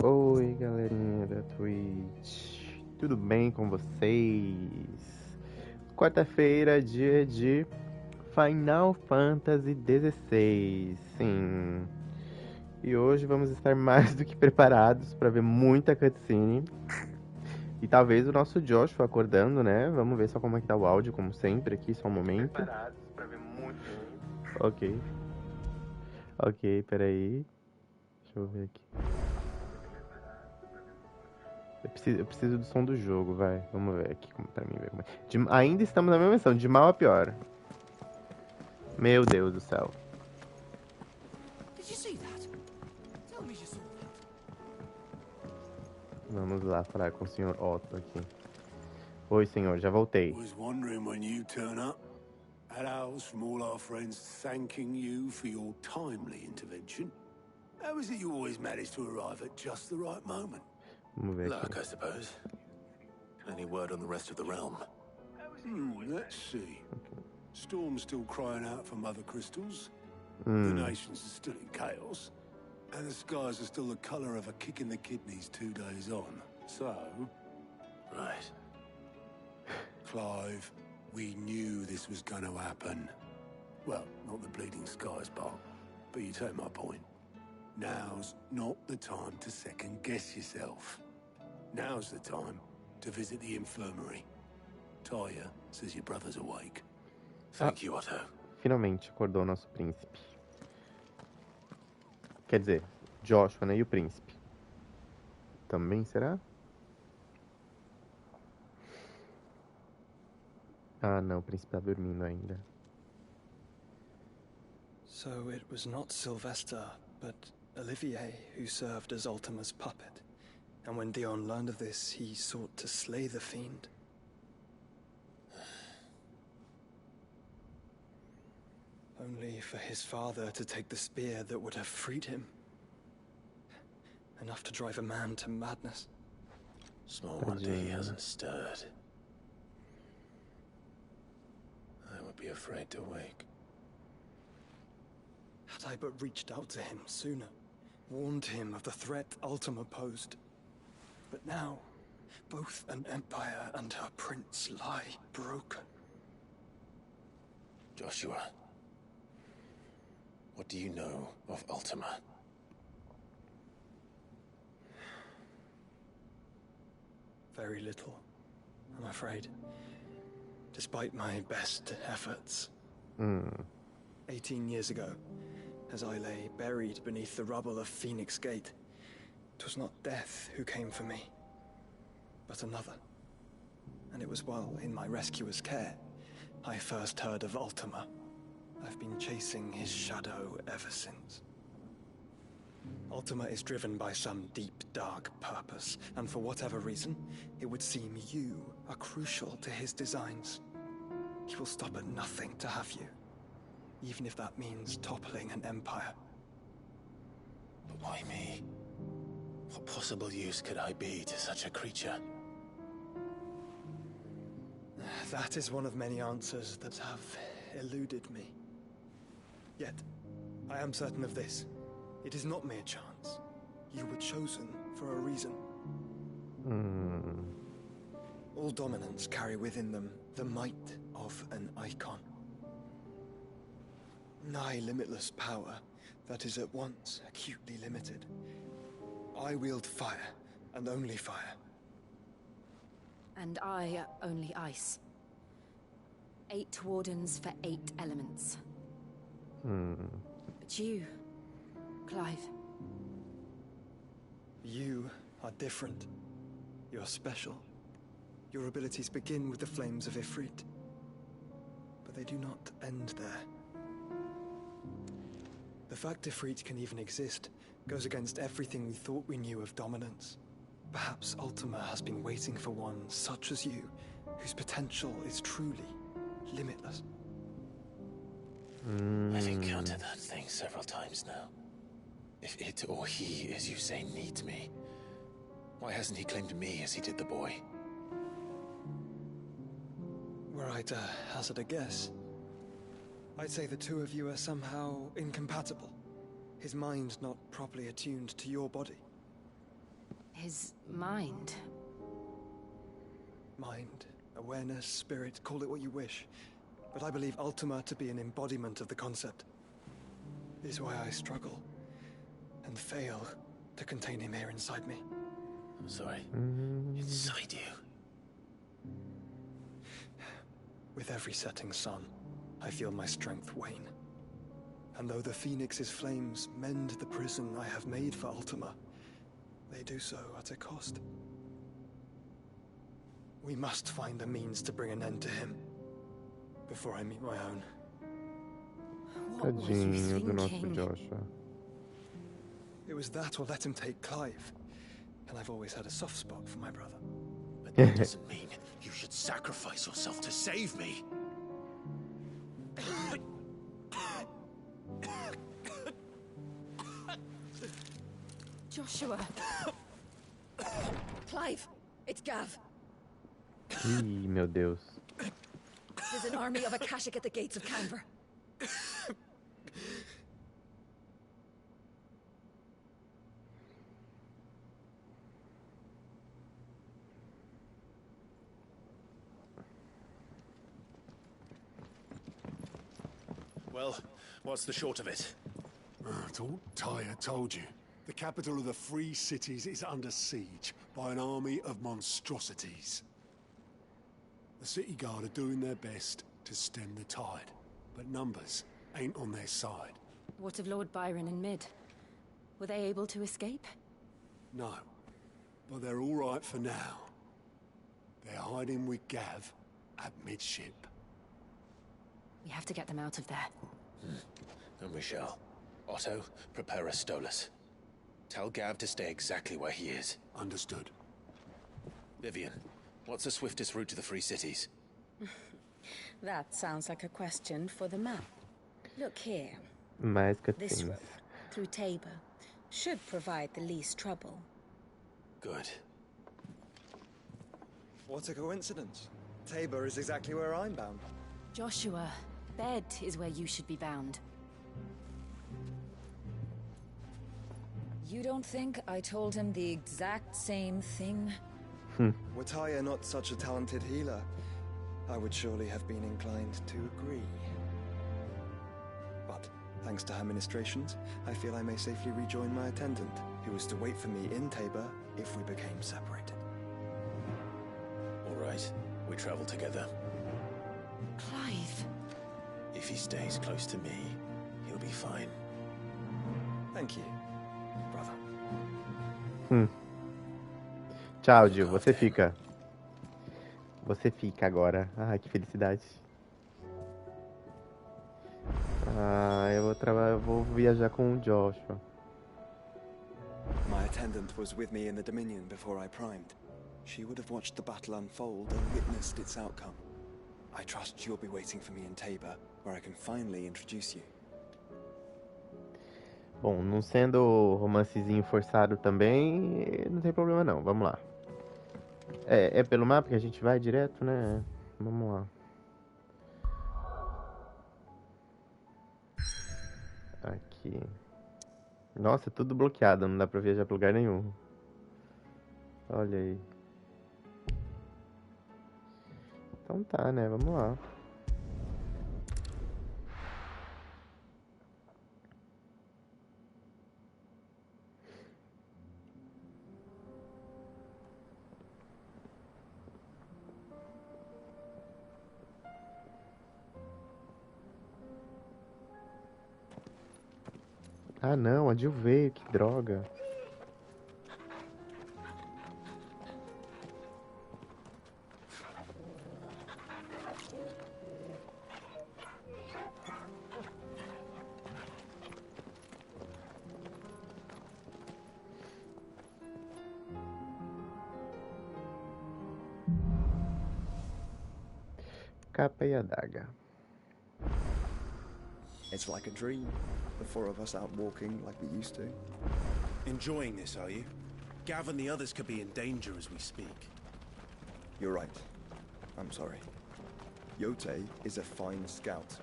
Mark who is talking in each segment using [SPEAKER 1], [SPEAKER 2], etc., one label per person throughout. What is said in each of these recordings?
[SPEAKER 1] Oi, galerinha da Twitch. Tudo bem com vocês? Quarta-feira, dia de Final Fantasy XVI. Sim. E hoje vamos estar mais do que preparados para ver muita cutscene. E talvez o nosso Joshua acordando, né? Vamos ver só como é que tá o áudio, como sempre aqui, só um momento.
[SPEAKER 2] Preparados para ver muito.
[SPEAKER 1] Ok. Ok, peraí. Deixa eu ver aqui. Eu preciso do som do jogo, vai. Vamos ver aqui como pra mim ver como é. Ainda estamos na mesma missão, de mal a pior. Meu Deus do céu.
[SPEAKER 3] Did you see that? Tell me you saw that.
[SPEAKER 1] Vamos lá falar com o senhor Otto aqui. Oi, senhor, já voltei.
[SPEAKER 4] Was wondering when you turn up. Hellos from all our friends thanking you for your timely intervention. How is it you always manage to arrive at just the right moment?
[SPEAKER 1] Vamos ver
[SPEAKER 2] Luck,
[SPEAKER 1] aqui.
[SPEAKER 2] I suppose. Any word on the rest of the realm?
[SPEAKER 4] Let's see. Storm's still crying out for mother crystals. The
[SPEAKER 1] Hum,
[SPEAKER 4] nations are still in chaos. And the skies are still the colour of a kick in the kidneys 2 days on. So,
[SPEAKER 2] Right.
[SPEAKER 4] Clive, we knew this was going to happen. Well, not the bleeding skies part, but you take my point. Now's not the time to second-guess yourself. Now's the time to visit the infirmary. Talia says your brother's awake.
[SPEAKER 2] Thank you, Otto.
[SPEAKER 1] finalmente acordou o nosso príncipe. Quer dizer, Joshua, né? E o príncipe. Também será? Ah, não, o príncipe tá dormindo ainda.
[SPEAKER 5] So it was not Sylvester, but Olivier who served as Ultima's puppet. And when Dion learned of this, he sought to slay the fiend. Only for his father to take the spear that would have freed him. Enough to drive a man to madness.
[SPEAKER 2] Small wonder he hasn't stirred. I would be afraid to wake.
[SPEAKER 5] Had I but reached out to him sooner, warned him of the threat Ultima posed. But now, both an empire and her prince lie broken.
[SPEAKER 2] Joshua, what do you know of Ultima?
[SPEAKER 5] Very little, I'm afraid. Despite my best efforts. 18 years ago, as I lay buried beneath the rubble of Phoenix Gate, 'twas not death who came for me, but another. And it was while in my rescuer's care, I first heard of Ultima. I've been chasing his shadow ever since. Ultima is driven by some deep, dark purpose, and for whatever reason, it would seem you are crucial to his designs. He will stop at nothing to have you, even if that means toppling an empire.
[SPEAKER 2] But why me? What possible use could I be to such a creature?
[SPEAKER 5] That is one of many answers that have eluded me. Yet, I am certain of this. It is not mere chance. You were chosen for a reason. All dominants carry within them the might of an icon. Nigh limitless power that is at once acutely limited. I wield fire, and only fire.
[SPEAKER 6] And I only ice. 8 wardens for 8 elements. But you, Clive.
[SPEAKER 5] You are different. You're special. Your abilities begin with the flames of Ifrit. But they do not end there. The fact Ifrit can even exist goes against everything we thought we knew of dominance. Perhaps Ultima has been waiting for one such as you, whose potential is truly limitless.
[SPEAKER 2] I've encountered that thing several times now. If it or he, as you say, needs me, why hasn't he claimed me as he did the boy?
[SPEAKER 5] Were I to hazard a guess, I'd say the two of you are somehow incompatible. His mind not properly attuned to your body.
[SPEAKER 6] His mind.
[SPEAKER 5] Mind, awareness, spirit, call it what you wish. But I believe Ultima to be an embodiment of the concept. It is why I struggle and fail to contain him here inside me.
[SPEAKER 2] I'm sorry. Inside you.
[SPEAKER 5] With every setting sun, I feel my strength wane. And though the Phoenix's flames mend the prison I have made for Ultima, they do so at a cost. We must find a means to bring an end to him before I meet my own.
[SPEAKER 6] What was you
[SPEAKER 1] Tadinho do nosso
[SPEAKER 6] thinking?
[SPEAKER 1] Joshua.
[SPEAKER 5] It was that or let him take Clive. And I've always had a soft spot for my brother.
[SPEAKER 2] But that doesn't mean you should sacrifice yourself to save me.
[SPEAKER 6] Joshua. Clive, it's Gav.
[SPEAKER 1] Ih, meu Deus.
[SPEAKER 6] There's an army of Akashic at the gates of Canver.
[SPEAKER 2] Well, what's the short of it?
[SPEAKER 4] It's all Tyre told you. The capital of the Free Cities is under siege by an army of monstrosities. The city guard are doing their best to stem the tide, but numbers ain't on their side.
[SPEAKER 6] What of Lord Byron and Mid? Were they able to escape?
[SPEAKER 4] No, but they're all right for now. They're hiding with Gav at midship.
[SPEAKER 6] We have to get them out of there.
[SPEAKER 2] And we shall. Otto, prepare a Stolas. Tell Gav to stay exactly where he is.
[SPEAKER 4] Understood.
[SPEAKER 2] Vivian, what's the swiftest route to the Free Cities?
[SPEAKER 7] That sounds like a question for the map. Look here.
[SPEAKER 1] Mais
[SPEAKER 7] This
[SPEAKER 1] cutscenes.
[SPEAKER 7] road, through Tabor, should provide the least trouble.
[SPEAKER 2] Good.
[SPEAKER 5] What a coincidence. Tabor is exactly where I'm bound.
[SPEAKER 6] Joshua, bed is where you should be bound.
[SPEAKER 7] You don't think I told him the exact same thing?
[SPEAKER 5] Were Tyre not such a talented healer, I would surely have been inclined to agree. But thanks to her ministrations, I feel I may safely rejoin my attendant, who was to wait for me in Tabor if we became separated.
[SPEAKER 2] All right, we travel together.
[SPEAKER 6] Clive.
[SPEAKER 2] If he stays close to me, he'll be fine.
[SPEAKER 5] Thank you, brother.
[SPEAKER 1] Tchau, Gil. Você fica. Você fica agora. Ai, que felicidade. Ah, eu vou viajar com o Joshua.
[SPEAKER 5] My attendant was with me in the Dominion before I primed. She would have watched the battle unfold and witnessed its outcome. I trust you'll be waiting for me in Tabor, where I can finally introduce you.
[SPEAKER 1] Bom, não sendo romancezinho forçado também, não tem problema não. Vamos lá. É pelo mapa que a gente vai direto, né? Vamos lá. Aqui. Nossa, tudo bloqueado, não dá pra viajar pra lugar nenhum. Olha aí. Então tá, né? Vamos lá. Ah não, a Jill veio, que droga. Capa e adaga.
[SPEAKER 5] It's like a dream. The four of us out walking like we used to.
[SPEAKER 2] Enjoying this, are you? Gav and the others could be in danger as we speak.
[SPEAKER 5] You're right. I'm sorry. Yote is a fine scout.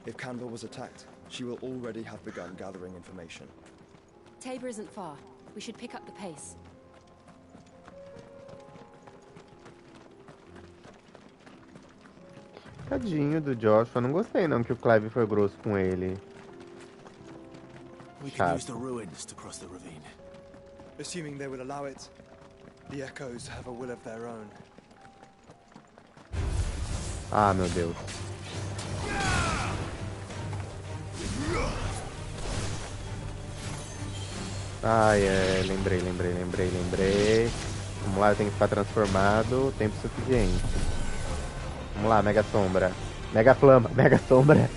[SPEAKER 5] If Canva was attacked, she will already have begun gathering information.
[SPEAKER 6] Tabor isn't far. We should pick up the pace.
[SPEAKER 1] Tadinho do Joshua. Não gostei não que o Clive foi grosso com ele.
[SPEAKER 2] We can use the ruins to cross the ravine.
[SPEAKER 5] Assuming they would allow it. The Echoes have a will of their own.
[SPEAKER 1] Ah, meu Deus. Ai, lembrei. Vamos lá, eu tenho que ficar transformado. Tempo suficiente. Vamos lá, Mega Sombra. Mega Flama, Mega Sombra.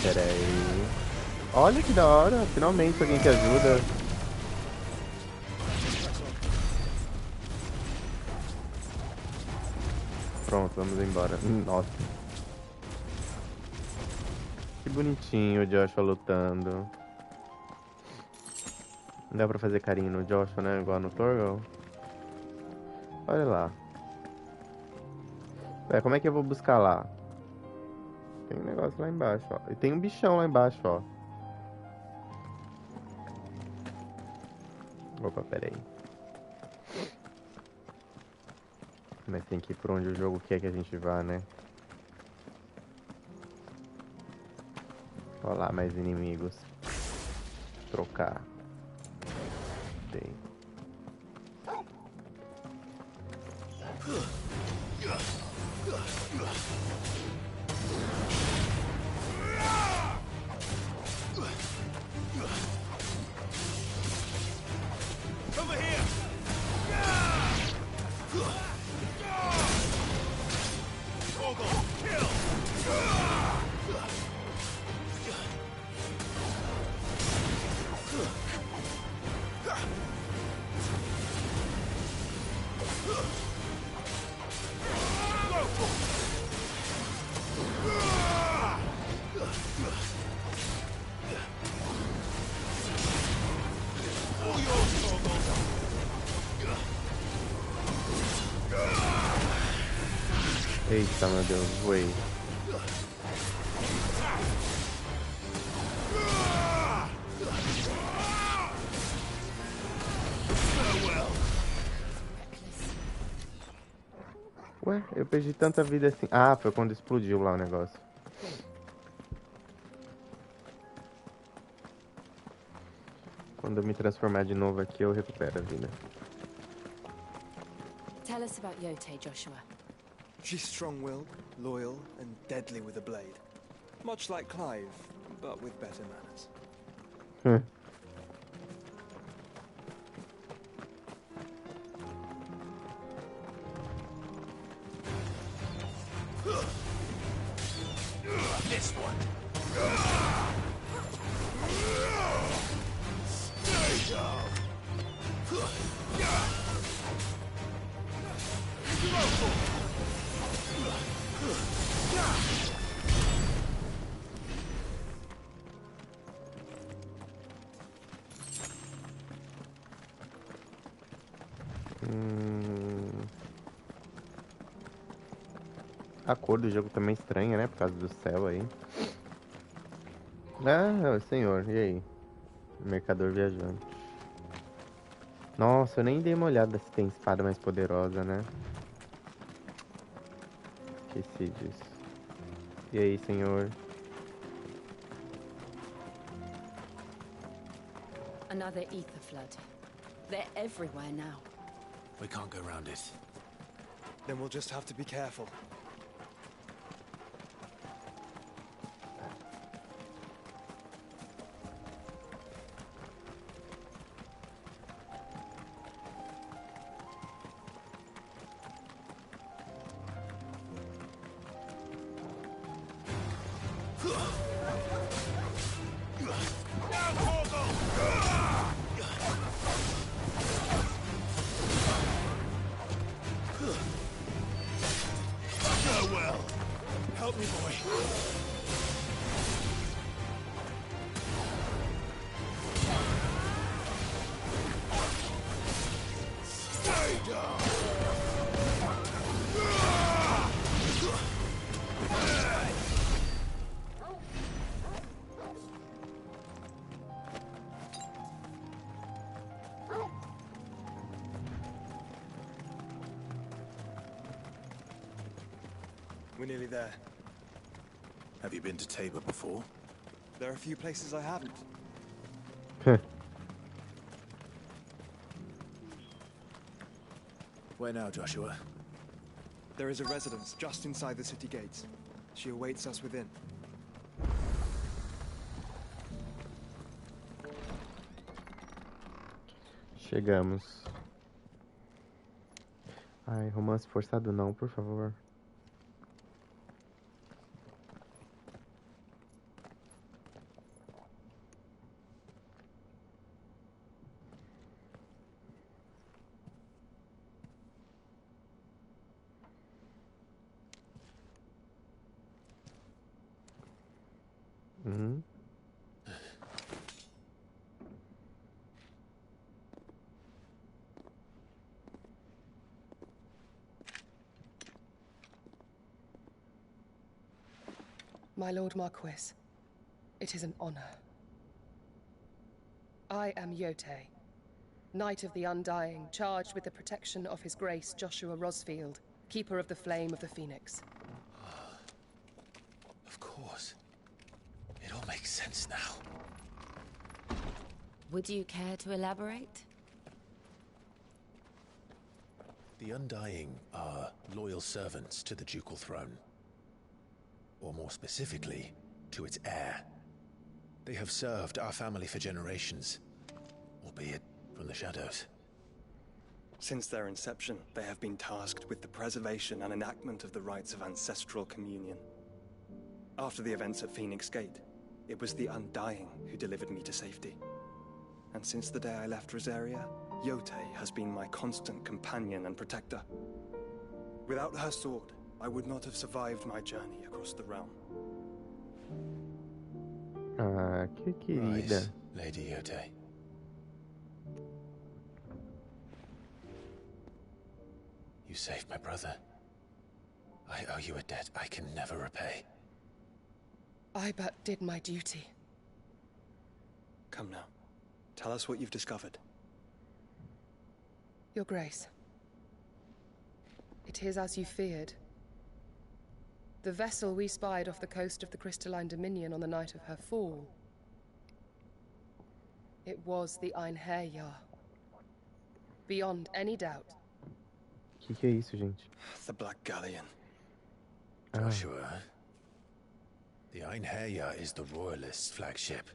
[SPEAKER 1] Pera aí. Olha que da hora. Finalmente alguém que ajuda. Pronto, vamos embora. Nossa. Que bonitinho o Joshua lutando. Não dá pra fazer carinho no Joshua, né? Igual no Torgal. Olha lá. Como é que eu vou buscar lá? Tem um negócio lá embaixo, ó. E tem um bichão lá embaixo, ó. Opa, pera aí. Mas tem que ir por onde o jogo quer que a gente vá, né? Olha lá, mais inimigos. Trocar. Tem.
[SPEAKER 2] Over here!
[SPEAKER 1] Eita, meu Deus, voei. Ué, eu perdi tanta vida assim. Ah, foi quando explodiu lá o negócio. Quando eu me transformar de novo aqui, eu recupero a vida.
[SPEAKER 6] Tell us about Yote, Joshua.
[SPEAKER 5] She's strong-willed, loyal, and deadly with a blade. Much like Clive, but with better manners.
[SPEAKER 2] This one.
[SPEAKER 1] A cor do jogo também é estranha, né? Por causa do céu aí. Ah, senhor, e aí? Mercador viajante. Nossa, eu nem dei uma olhada se tem espada mais poderosa, né? Esqueci disso. E aí, senhor?
[SPEAKER 6] Another ether flood. They're everywhere now.
[SPEAKER 2] We can't go around it.
[SPEAKER 5] Then we'll just have to be careful.
[SPEAKER 2] Help me, boy. Stay down.
[SPEAKER 5] We're nearly there.
[SPEAKER 2] Have you been to Tabor before?
[SPEAKER 5] There are a few places I haven't.
[SPEAKER 2] Where now, Joshua?
[SPEAKER 5] There is a residence just inside the city gates. She awaits us within.
[SPEAKER 1] Chegamos. Ai, romance forçado não, por favor. Uhum.
[SPEAKER 8] My Lord Marquis, it is an honor. I am Yotei, Knight of the Undying, charged with the protection of His Grace Joshua Rosfield, Keeper of the Flame of the Phoenix.
[SPEAKER 2] Of course. It all makes sense now.
[SPEAKER 6] Would you care to elaborate?
[SPEAKER 2] The Undying are loyal servants to the ducal throne. Or more specifically, to its heir. They have served our family for generations, albeit from the shadows.
[SPEAKER 5] Since their inception, they have been tasked with the preservation and enactment of the rites of ancestral communion. After the events at Phoenix Gate, it was the Undying who delivered me to safety. And since the day I left Rosaria, Yotei has been my constant companion and protector. Without her sword, I would not have survived my journey across the realm.
[SPEAKER 1] Ah, que querida.
[SPEAKER 2] Rise, Lady Yotei. You saved my brother. I owe you a debt I can never repay.
[SPEAKER 8] I but did my duty.
[SPEAKER 5] Come now. Tell us what you've discovered.
[SPEAKER 8] Your Grace. It is as you feared. The vessel we spied off the coast of the Crystalline Dominion on the night of her fall. It was the Einherjar. Beyond any doubt.
[SPEAKER 1] Que é isso, gente?
[SPEAKER 5] The Black Galleon.
[SPEAKER 2] Joshua, the Einherjar is the Royalists' flagship.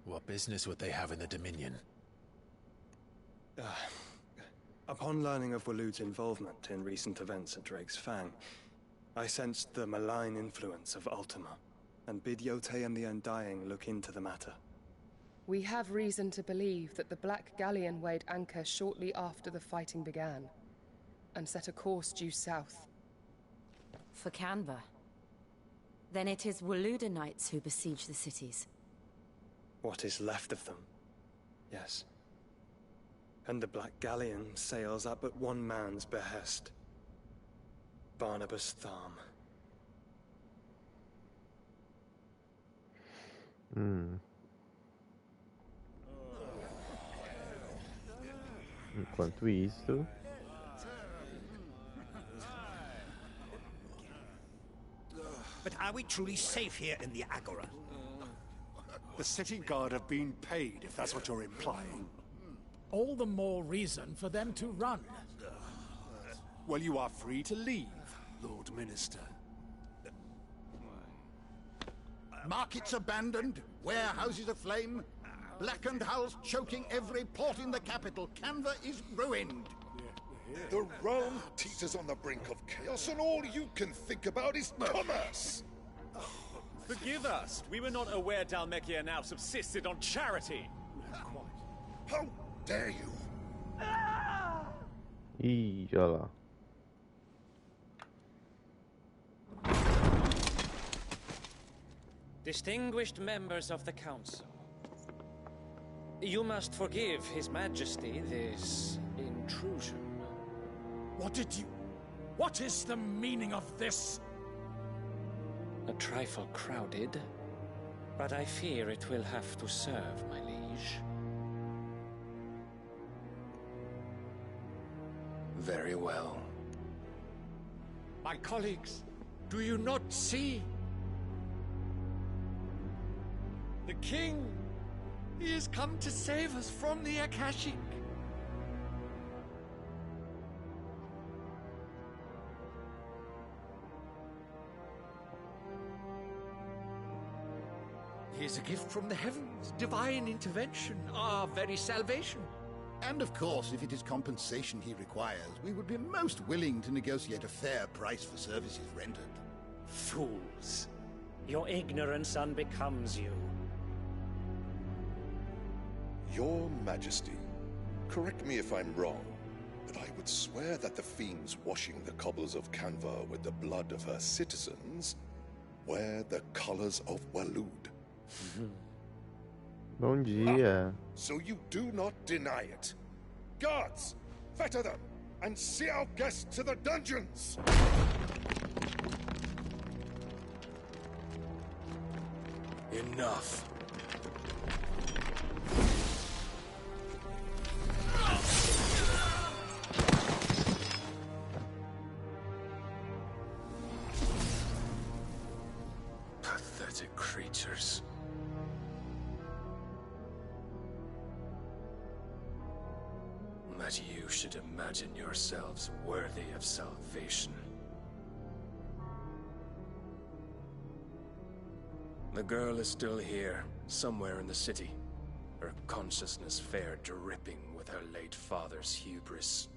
[SPEAKER 2] What business would they have in the Dominion?
[SPEAKER 5] Upon learning of Waloed's involvement in recent events at Drake's Fang, I sensed the malign influence of Ultima, and bid Yotei and the Undying look into the matter.
[SPEAKER 8] We have reason to believe that the Black Galleon weighed anchor shortly after the fighting began, and set a course due south.
[SPEAKER 6] For Canva. Then it is Waloed knights who besiege the cities.
[SPEAKER 5] What is left of them, yes. And the Black Galleon sails up at one man's behest. Barnabas Tharm.
[SPEAKER 1] Enquanto isso...
[SPEAKER 3] But are we truly safe here in the Agora?
[SPEAKER 4] The city guard have been paid, if that's what you're implying.
[SPEAKER 9] All the more reason for them to run.
[SPEAKER 4] Well, you are free to leave, Lord Minister.
[SPEAKER 10] Markets abandoned, warehouses aflame, blackened hulls choking every port in the capital. Canva is ruined.
[SPEAKER 11] The realm teeters on the brink of chaos, and all you can think about is commerce!
[SPEAKER 12] Forgive us! We were not aware Dhalmekia now subsisted on charity!
[SPEAKER 11] How dare you!
[SPEAKER 1] Ih, olha lá.
[SPEAKER 13] Distinguished members of the Council, you must forgive His Majesty this intrusion.
[SPEAKER 9] What is the meaning of this?
[SPEAKER 13] A trifle crowded, but I fear it will have to serve, my liege.
[SPEAKER 2] Very well.
[SPEAKER 3] My colleagues,
[SPEAKER 14] Do you not see? The king! He has come to save us from the Akashic! He is a gift from the heavens, divine intervention, our very salvation.
[SPEAKER 10] And of course, if it is compensation he requires, we would be most willing to negotiate a fair price for services rendered.
[SPEAKER 13] Fools! Your ignorance unbecomes you.
[SPEAKER 11] Your Majesty, correct me if I'm wrong, but I would swear that the fiends washing the cobbles of Canva with the blood of her citizens wear the colors of Waloed.
[SPEAKER 1] Bom dia.
[SPEAKER 11] So you do not deny it. Guards, fetter them and see our guests to the dungeons!
[SPEAKER 14] Enough. Pathetic creatures. That you should imagine yourselves worthy of salvation. The girl is still here, somewhere in the city, her consciousness fair dripping with her late father's hubris.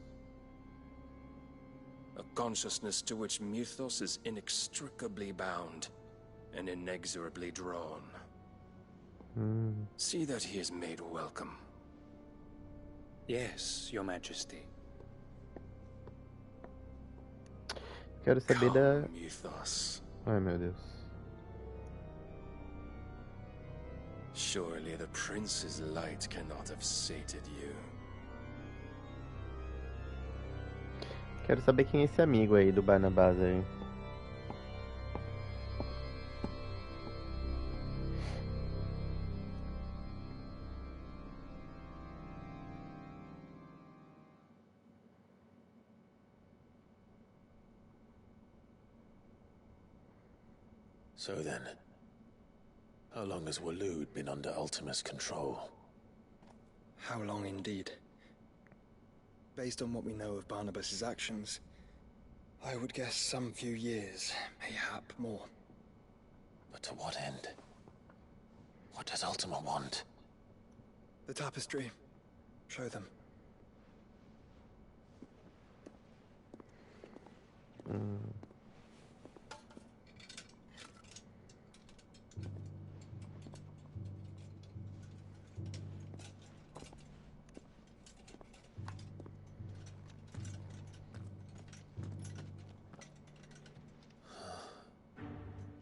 [SPEAKER 14] A consciousness to which Mythos is inextricably bound and inexorably drawn. See that he is made welcome.
[SPEAKER 13] Yes, Your Majesty.
[SPEAKER 1] Quero saber da...
[SPEAKER 14] Mythos.
[SPEAKER 1] Ai, meu Deus.
[SPEAKER 14] Surely the prince's light cannot have sated you.
[SPEAKER 1] Quero saber quem é esse amigo aí do Barnabás aí.
[SPEAKER 2] So then, how long has Waloed been under Ultima's control?
[SPEAKER 5] How long indeed? Based on what we know of Barnabas's actions, I would guess some few years, mayhap more.
[SPEAKER 2] But to what end? What does Ultima want?
[SPEAKER 5] The tapestry. Show them.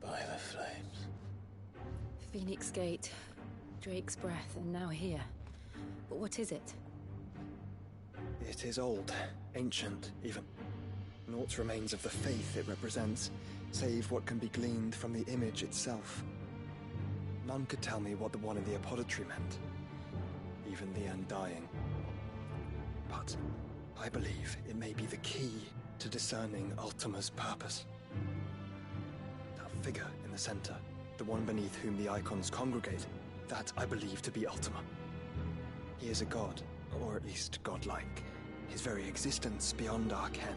[SPEAKER 2] By the flames.
[SPEAKER 6] Phoenix Gate, Drake's Breath, and now here. But what is it?
[SPEAKER 5] It is old, ancient, even. Naught remains of the faith it represents, save what can be gleaned from the image itself. None could tell me what the one in the apothecary meant, even the Undying. But I believe it may be the key to discerning Ultima's purpose. That figure in the center, the one beneath whom the icons congregate, that I believe to be Ultima. He is a god, or at least godlike, his very existence beyond our ken.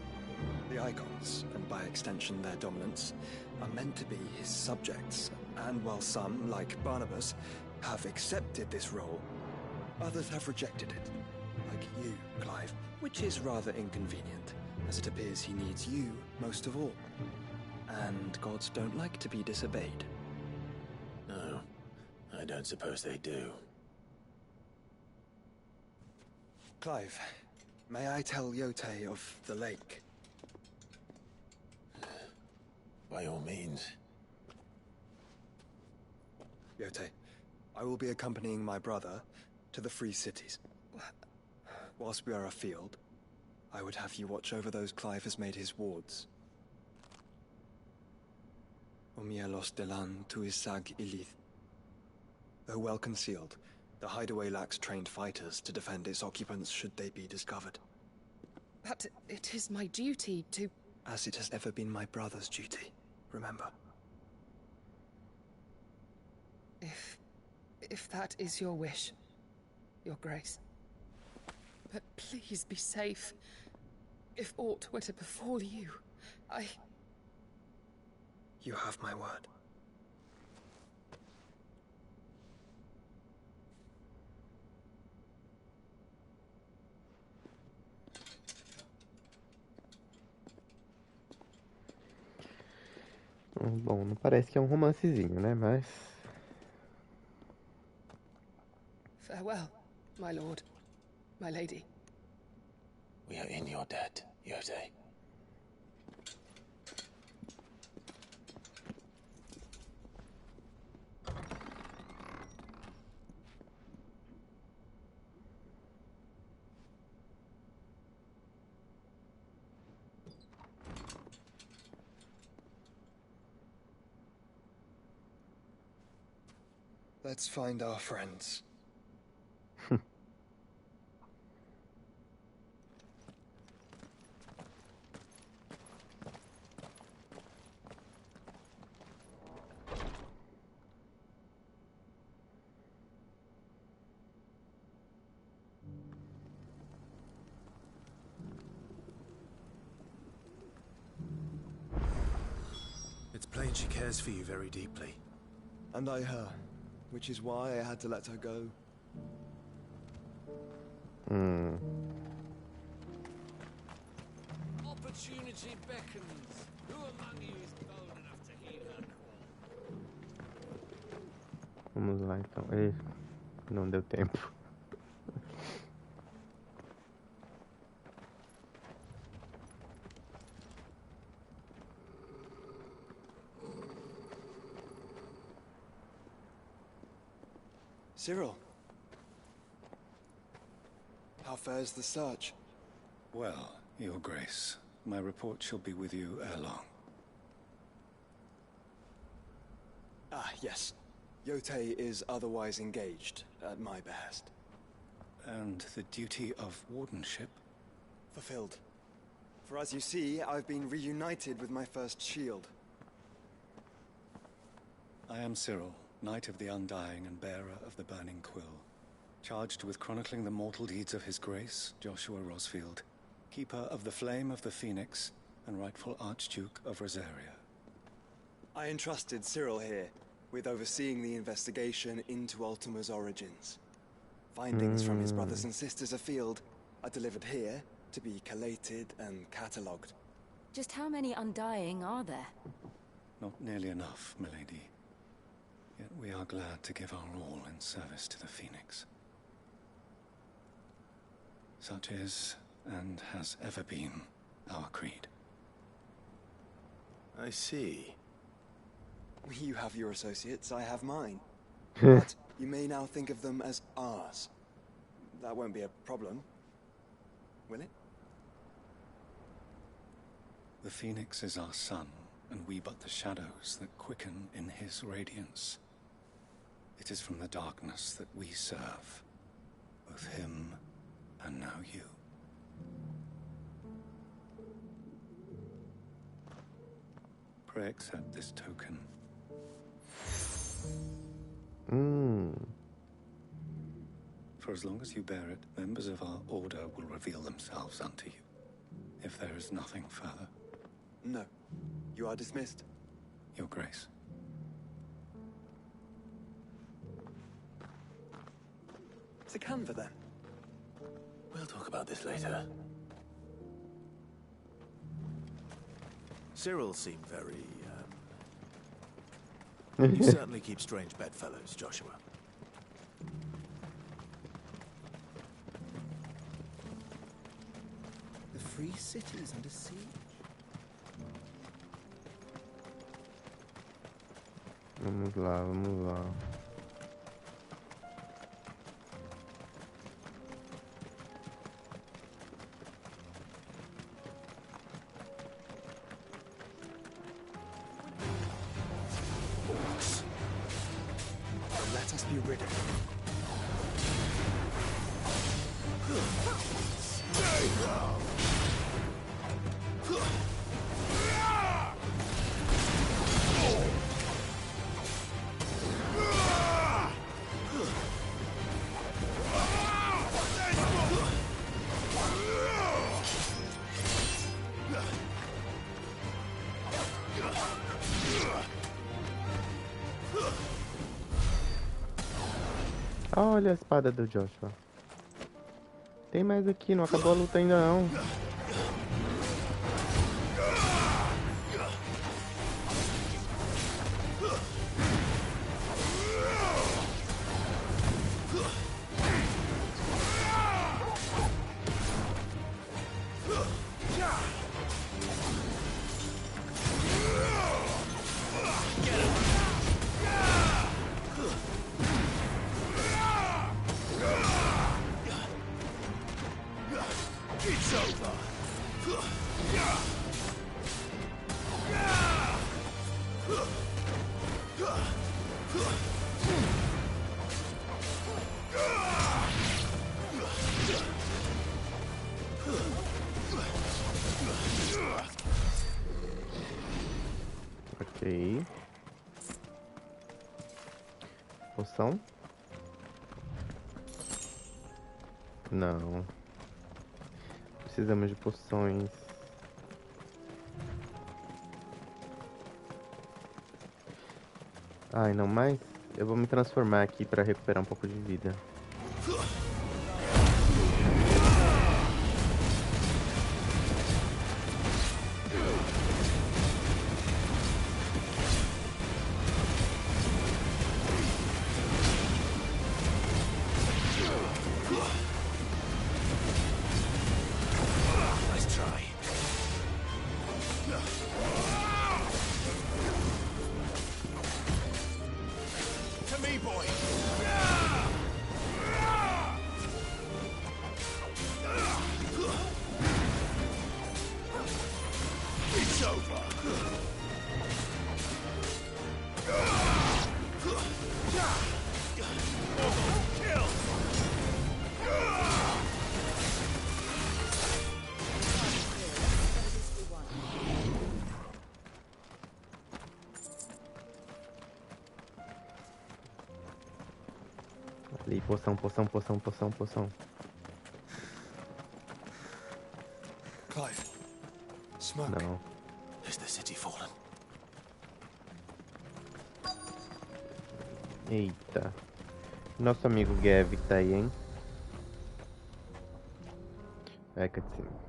[SPEAKER 5] The icons, and by extension their dominants, are meant to be his subjects, and while some, like Barnabas, have accepted this role, others have rejected it, like you, Clive, which is rather inconvenient, as it appears he needs you most of all. And gods don't like to be disobeyed.
[SPEAKER 2] No, I don't suppose they do.
[SPEAKER 5] Clive, may I tell Yote of the lake?
[SPEAKER 2] By all means.
[SPEAKER 5] Yote, I will be accompanying my brother to the Free Cities. Whilst we are afield, I would have you watch over those Clive has made his wards. Omielos delan tuisag ilith. Though well concealed, the hideaway lacks trained fighters to defend its occupants should they be discovered.
[SPEAKER 8] But it is my duty to...
[SPEAKER 5] As it has ever been my brother's duty. remember.
[SPEAKER 8] If that is your wish, Your Grace. But please be safe. If aught were to befall you,
[SPEAKER 5] You have my word.
[SPEAKER 1] Bom, não parece que é um romancezinho, né? Mas...
[SPEAKER 8] Farewell, my lord, my lady.
[SPEAKER 2] We are in your debt, Yode.
[SPEAKER 5] Let's find our friends.
[SPEAKER 2] It's plain she cares for you very deeply.
[SPEAKER 5] And I her, which is why I had to let her go.
[SPEAKER 3] Opportunity beckons. Who among you is bold enough to heed her call?
[SPEAKER 1] Vamos lá, então. Não deu tempo.
[SPEAKER 5] Cyril. How fares the search?
[SPEAKER 15] Well, Your Grace, my report shall be with you ere long.
[SPEAKER 5] Ah, yes. Yotei is otherwise engaged, at my behest.
[SPEAKER 15] And the duty of wardenship?
[SPEAKER 5] Fulfilled. For as you see, I've been reunited with my first shield.
[SPEAKER 15] I am Cyril, Knight of the Undying and bearer of the Burning Quill, charged with chronicling the mortal deeds of His Grace, Joshua Rosfield, Keeper of the Flame of the Phoenix, and rightful Archduke of Rosaria.
[SPEAKER 5] I entrusted Cyril here with overseeing the investigation into Ultima's origins. Findings from his brothers and sisters afield are delivered here to be collated and catalogued.
[SPEAKER 6] Just how many Undying are there?
[SPEAKER 15] Not nearly enough, milady. Yet we are glad to give our all in service to the Phoenix. Such is, and has ever been, our creed.
[SPEAKER 2] I see.
[SPEAKER 5] You have your associates, I have mine. But you may now think of them as ours. That won't be a problem, will it?
[SPEAKER 15] The Phoenix is our sun, and we but the shadows that quicken in his radiance. It is from the darkness that we serve, both him and now you. Pray accept this token. For as long as you bear it, members of our order will reveal themselves unto you, if there is nothing further.
[SPEAKER 5] No. You are dismissed.
[SPEAKER 15] Your Grace.
[SPEAKER 5] To Canva, then.
[SPEAKER 2] We'll talk about this later. Cyril seemed very, You certainly keep strange bedfellows, Joshua.
[SPEAKER 3] The free city is under siege.
[SPEAKER 1] Vamos lá, vamos lá.
[SPEAKER 5] Let us be rid of them.
[SPEAKER 10] Stay down!
[SPEAKER 1] Olha a espada do Joshua. Tem mais aqui, não acabou a luta ainda não. Ok. Poção? Não. Precisamos de poções. Ai, não mais? Eu vou me transformar aqui para recuperar um pouco de vida. Ali, poção, poção, poção, poção, poção.
[SPEAKER 14] Clive. Smoke.
[SPEAKER 1] Não.
[SPEAKER 2] Is the city fallen?
[SPEAKER 1] Eita. Nosso amigo Gav tá aí, hein? É, cutscene.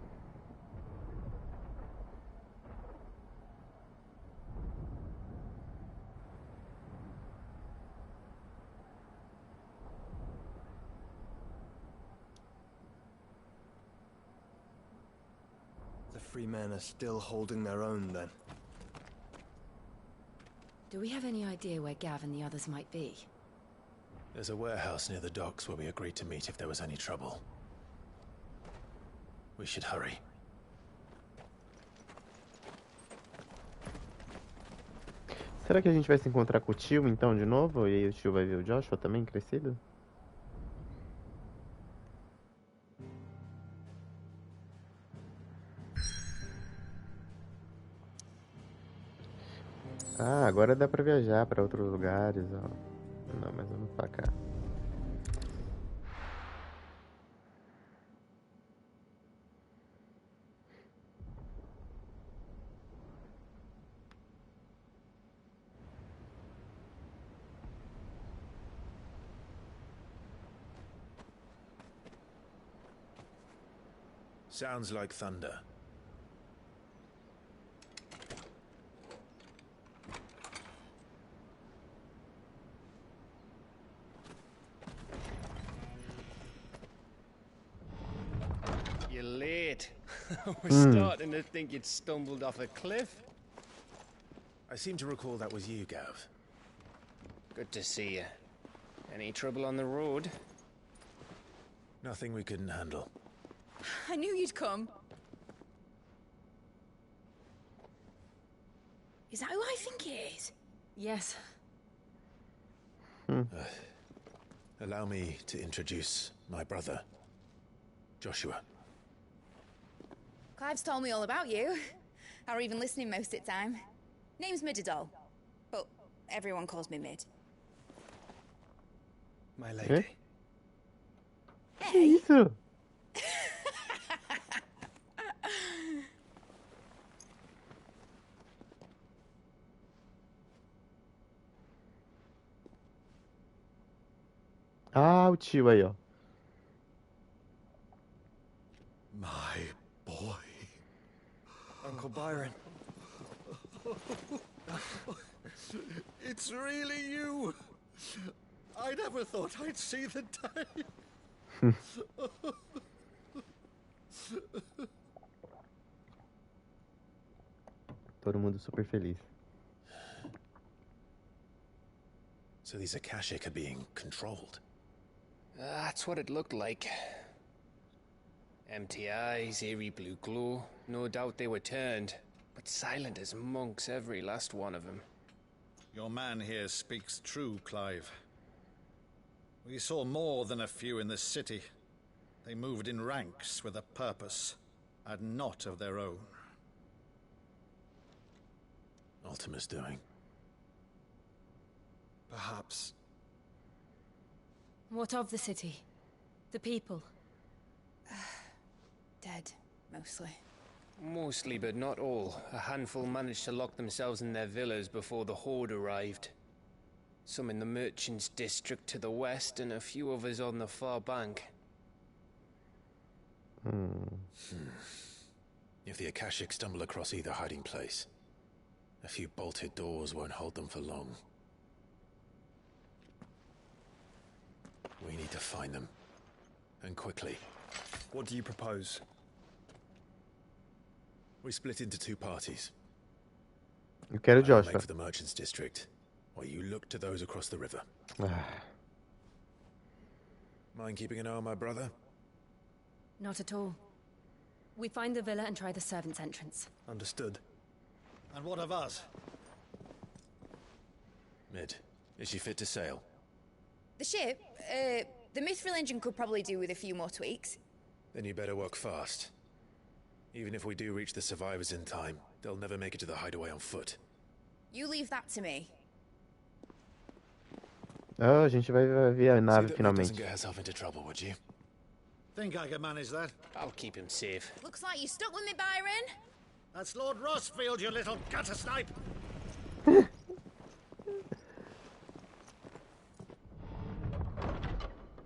[SPEAKER 5] The free men are still holding their own, then.
[SPEAKER 6] Do we have any idea where Gav and the others might be?
[SPEAKER 2] There's a warehouse near the docks where we agreed to meet if there was any trouble. We should hurry.
[SPEAKER 1] Será que a gente vai se encontrar com o tio então de novo? E aí o tio vai ver o Joshua também crescido? Ah, agora dá pra viajar pra outros lugares, ó. Não, mas vamos pra cá.
[SPEAKER 2] Sounds like thunder.
[SPEAKER 16] You're late. We're starting to think you'd stumbled off a cliff.
[SPEAKER 2] I seem to recall that was you, Gav.
[SPEAKER 16] Good to see you. Any trouble on the road?
[SPEAKER 2] Nothing we couldn't handle.
[SPEAKER 7] I knew you'd come. Is that who I think it is?
[SPEAKER 6] Yes.
[SPEAKER 2] Allow me to introduce my brother, Joshua.
[SPEAKER 17] Clive's told me all about you. Or even listening most of the time. Name's Midadol. But everyone calls me Mid.
[SPEAKER 5] My lady.
[SPEAKER 17] Hey!
[SPEAKER 1] Isso! Ah, o tio aí, ó.
[SPEAKER 10] My boy.
[SPEAKER 5] Uncle Byron.
[SPEAKER 10] It's really you. I never thought I'd see the day.
[SPEAKER 1] Todo mundo super feliz.
[SPEAKER 2] So these Akashic are being controlled.
[SPEAKER 16] That's what it looked like. Empty eyes, eerie blue glow. No doubt they were turned, but silent as monks, every last one of them.
[SPEAKER 10] Your man here speaks true, Clive. We saw more than a few in the city. They moved in ranks with a purpose, and not of their own.
[SPEAKER 2] Ultima's doing.
[SPEAKER 5] Perhaps.
[SPEAKER 6] What of the city? The people?
[SPEAKER 17] Dead, mostly.
[SPEAKER 16] Mostly, but not all. A handful managed to lock themselves in their villas before the Horde arrived. Some in the merchants' district to the west, and a few others on the far bank.
[SPEAKER 2] If the Akashic stumble across either hiding place, a few bolted doors won't hold them for long. We need to find them. And quickly.
[SPEAKER 5] What do you propose?
[SPEAKER 2] We split into two parties.
[SPEAKER 1] Eu quero o
[SPEAKER 2] I'll
[SPEAKER 1] Joshua.
[SPEAKER 2] make for the merchants' district, while you look to those across the river. Mind keeping an eye on my brother?
[SPEAKER 6] Not at all. We find the villa and try the servants' entrance.
[SPEAKER 5] Understood.
[SPEAKER 10] And what of us?
[SPEAKER 2] Mid, is she fit to sail?
[SPEAKER 17] The ship, the mithril engine could probably do with a few more tweaks.
[SPEAKER 2] Then you better work fast. Even if we do reach the survivors in time, they'll never make it to the hideaway on foot.
[SPEAKER 17] You leave that to me.
[SPEAKER 1] Oh, a gente vai ver a nave
[SPEAKER 2] Doesn't
[SPEAKER 1] finalmente.
[SPEAKER 2] get herself into trouble, would you?
[SPEAKER 10] Think I can manage that?
[SPEAKER 16] I'll keep him safe.
[SPEAKER 17] Looks like you stuck with me, Byron.
[SPEAKER 10] That's Lord Rossfield, you little gutter snipe!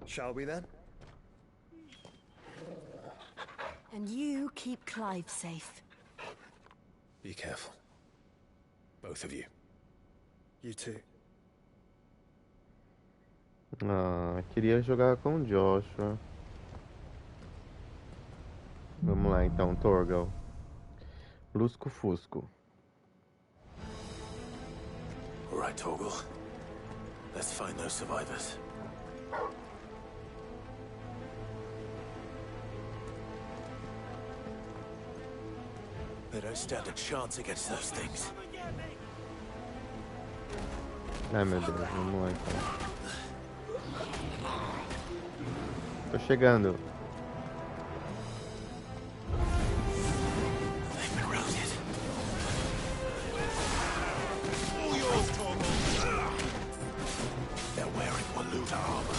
[SPEAKER 5] Shall we then?
[SPEAKER 6] And you keep Clive safe.
[SPEAKER 2] Be careful. Both of you.
[SPEAKER 5] You too.
[SPEAKER 1] Ah, queria jogar com o Joshua. Vamos lá então, Torgal. Lusco Fusco.
[SPEAKER 2] All right, Torgal. Let's find those survivors. They don't stand a chance against those things.
[SPEAKER 1] Ai meu Deus, vamos lá então. Tô chegando.
[SPEAKER 2] They've been routed.
[SPEAKER 10] All yours, Torgal!
[SPEAKER 2] They're wearing Waluta armor.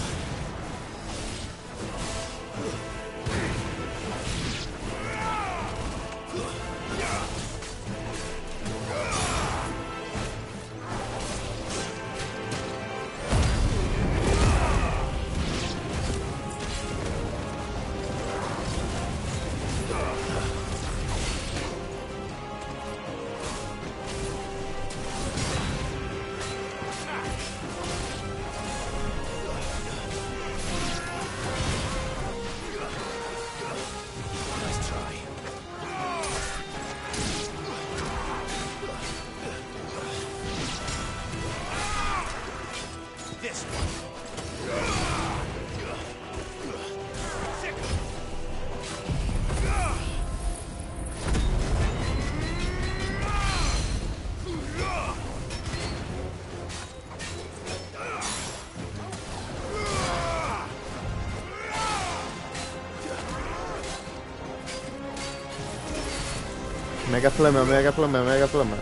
[SPEAKER 1] Mega flama, mega flama, mega flama.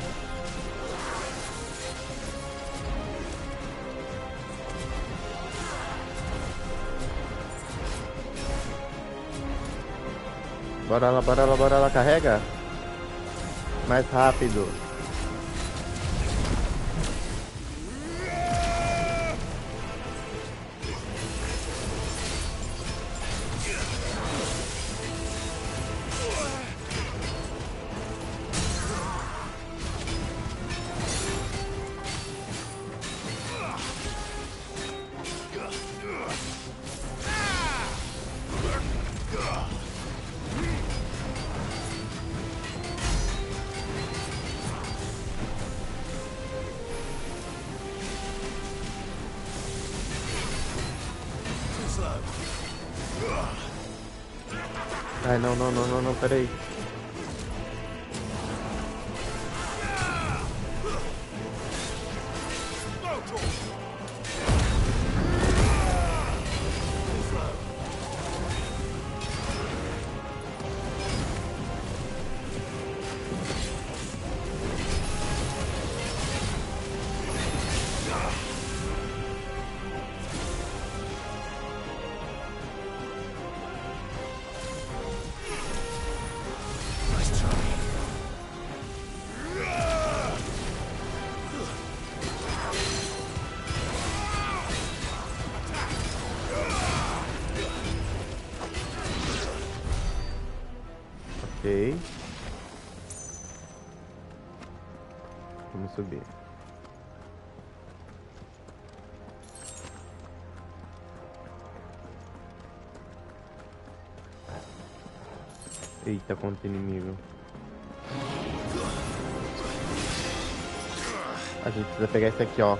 [SPEAKER 1] Bora lá, bora lá, bora lá, carrega. Mais rápido. Ai, não, não, não, não, não, peraí. Ok. Vamos subir. Eita, quanto inimigo. A gente precisa pegar esse aqui, ó.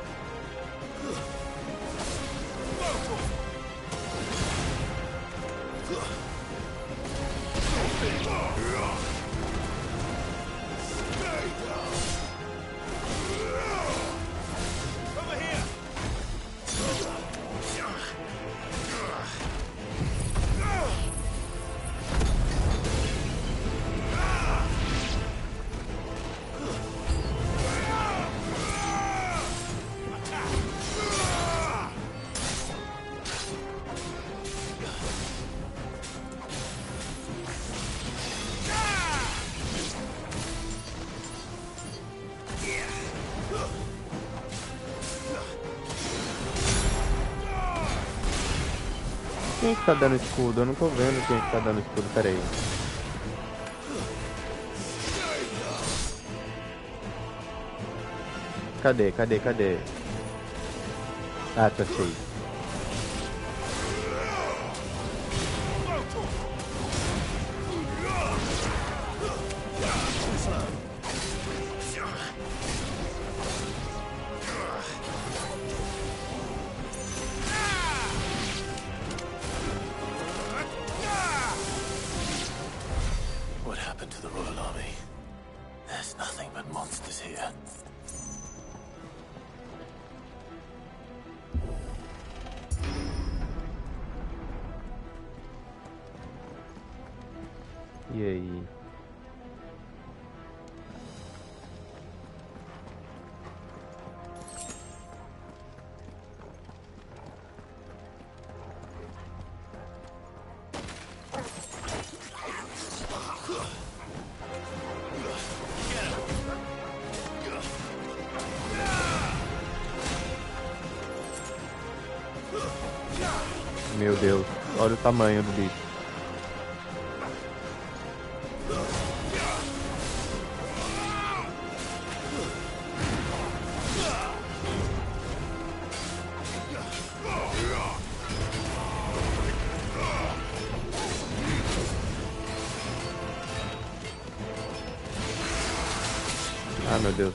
[SPEAKER 1] Quem é que tá dando escudo? Eu não tô vendo quem é que tá dando escudo, peraí. Cadê, cadê, cadê? Ah, te achei.
[SPEAKER 2] What happened to the Royal Army? There's nothing but monsters here.
[SPEAKER 1] E aí? Meu Deus, olha o tamanho do bicho. Ah, meu Deus.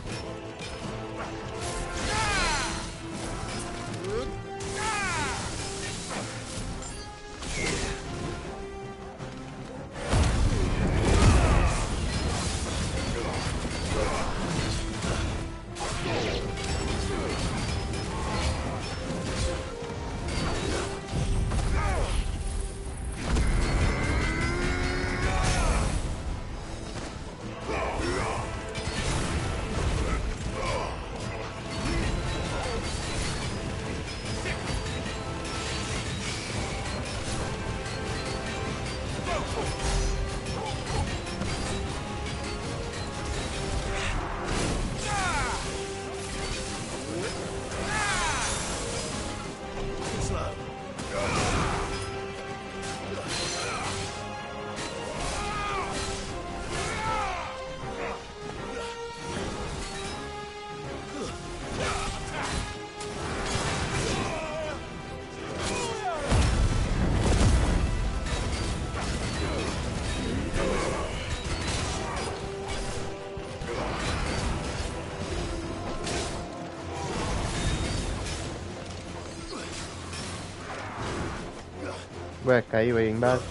[SPEAKER 1] Ué, caiu aí embaixo?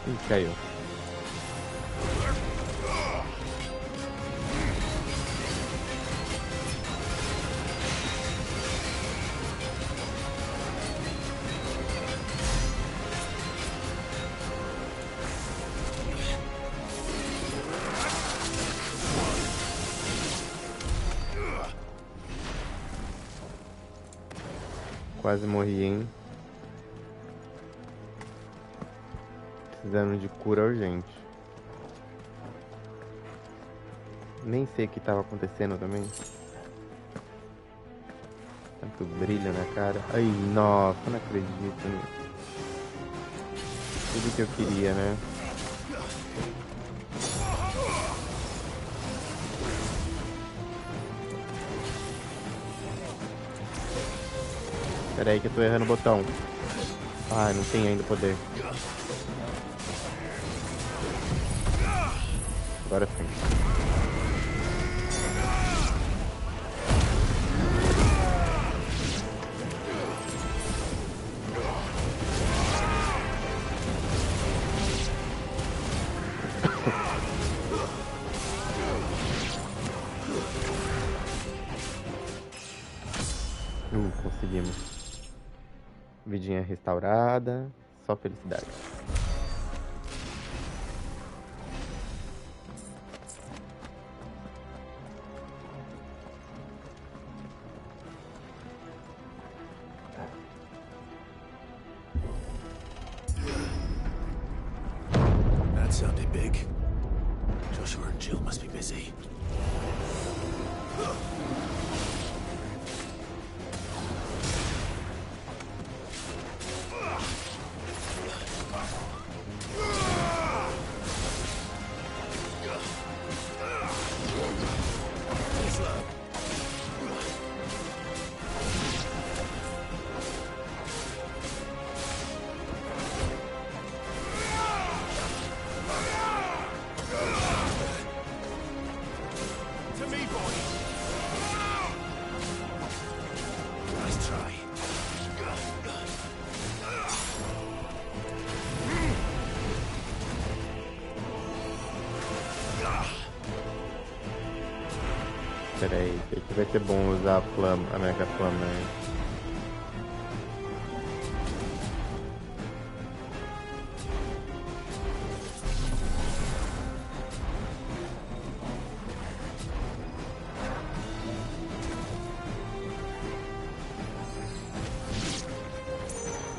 [SPEAKER 1] Ih, caiu. Quase morri, hein? Precisando de cura urgente. Nem sei o que estava acontecendo também. Tanto brilho na cara. Ai, nossa, não acredito nisso. Tudo que eu queria, né? Pera aí que eu tô errando o botão. Ah, não tem ainda poder. Agora sim. Conseguimos. Vidinha restaurada. Só felicidade.
[SPEAKER 2] That sounded big. Joshua and Jill must be busy.
[SPEAKER 1] Pera aí, que vai ser bom usar a flama, a mega flama, né?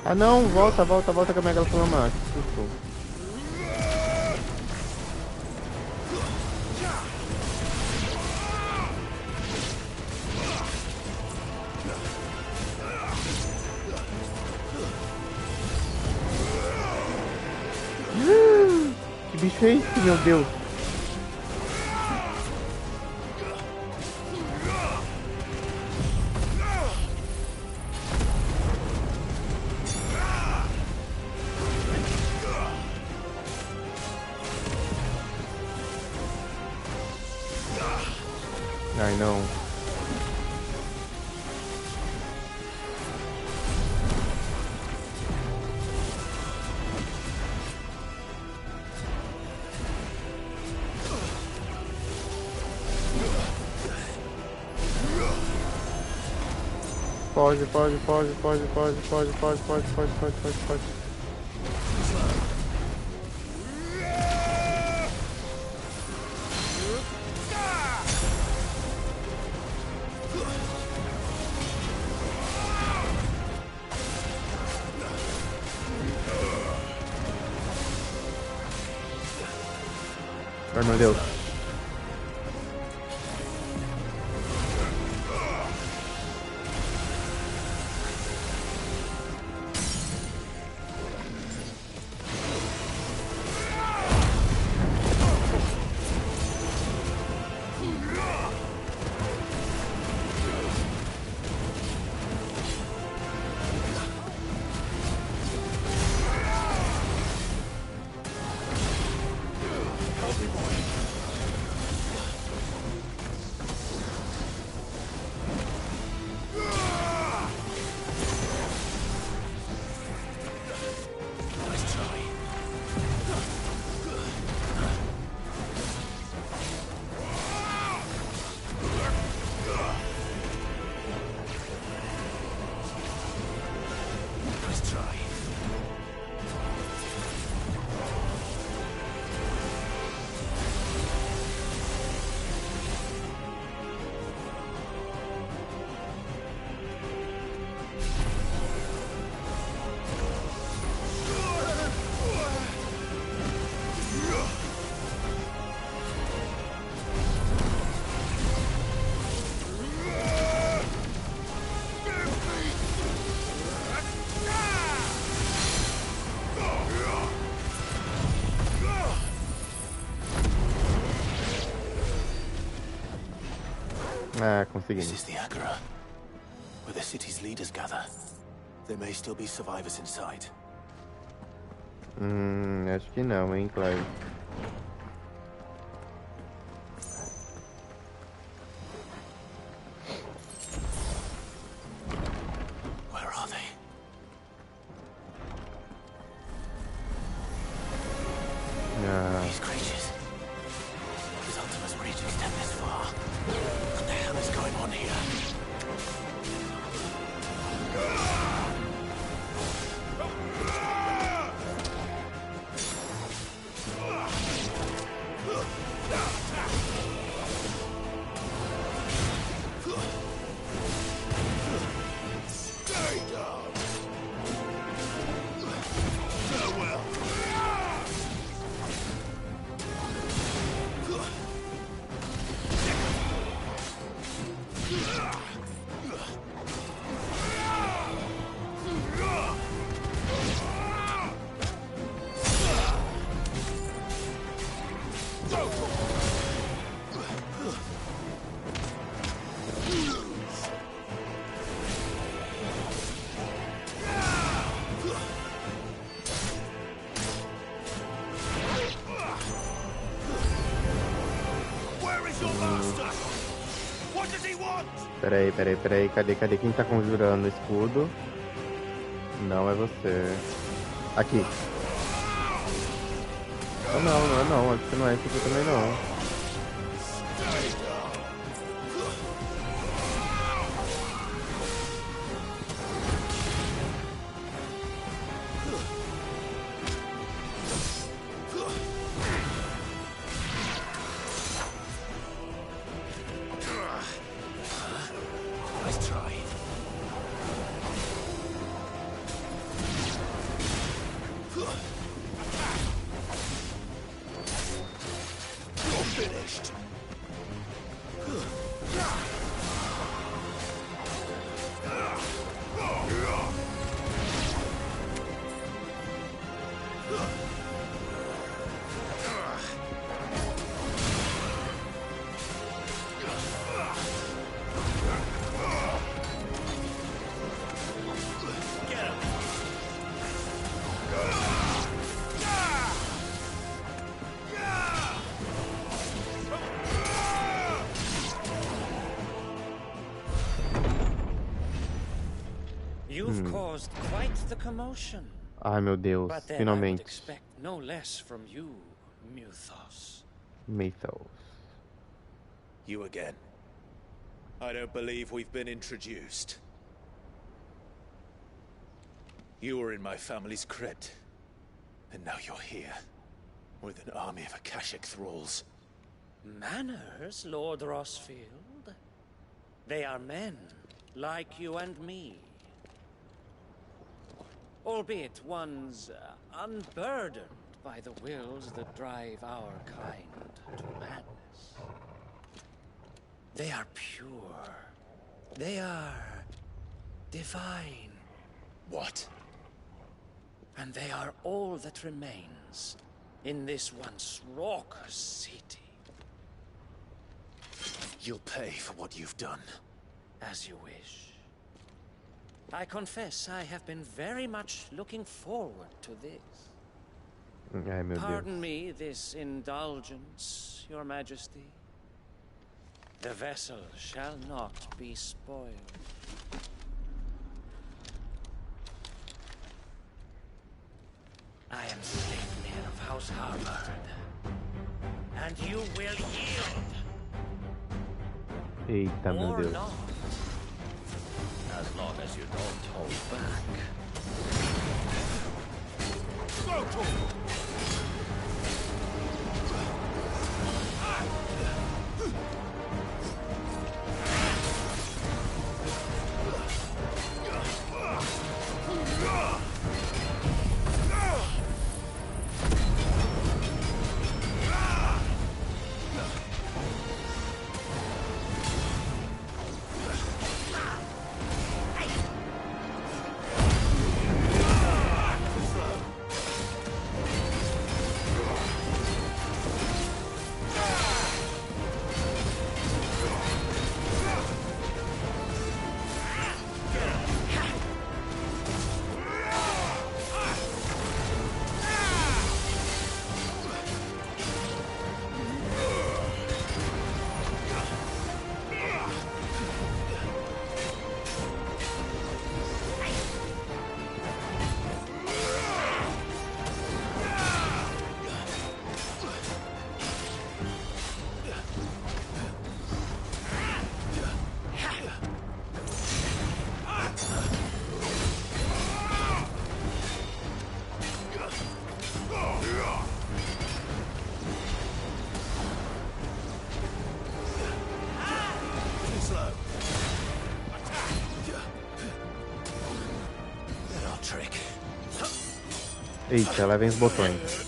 [SPEAKER 1] Ah não, volta com a mega flama. Que susto. Que bicho é esse, meu Deus? Ai não. Foge. Ai meu Deus. Ah, conseguimos.
[SPEAKER 2] This is the Acorda, where the city's leaders gather. There may still be survivors inside.
[SPEAKER 1] Acho que não, hein, Clive.
[SPEAKER 2] Where are they? These creatures. His Ultima's reach extend this far. What the hell is going on here?
[SPEAKER 1] Peraí, cadê quem tá conjurando o escudo? Não é você. Aqui. Oh, não, acho que não é esse aqui também não.
[SPEAKER 13] You've caused quite the commotion.
[SPEAKER 1] Ai, meu Deus,
[SPEAKER 13] But then I would
[SPEAKER 1] finalmente.
[SPEAKER 13] expect no less from you, Mythos.
[SPEAKER 1] Mythos.
[SPEAKER 2] You again. I don't believe we've been introduced. You were in my family's crypt, and now you're here, with an army of Akashic thralls.
[SPEAKER 13] Manners, Lord Rosfield? They are men, like you and me. Albeit ones unburdened by the wills that drive our kind to madness. They are pure. They are divine.
[SPEAKER 2] What?
[SPEAKER 13] And they are all that remains in this once raucous city.
[SPEAKER 2] You'll pay for what you've done.
[SPEAKER 13] As you wish. I confess I have been very much looking forward to this.
[SPEAKER 1] Ai, meu
[SPEAKER 13] Pardon
[SPEAKER 1] Deus.
[SPEAKER 13] me this indulgence, Your Majesty. The vessel shall not be spoiled. I am Sleipnir of House Harvard, and you will yield.
[SPEAKER 1] Eita, meu
[SPEAKER 13] Or
[SPEAKER 1] Deus.
[SPEAKER 13] not. As long as you don't hold back.
[SPEAKER 1] Eita, lá vem os botões.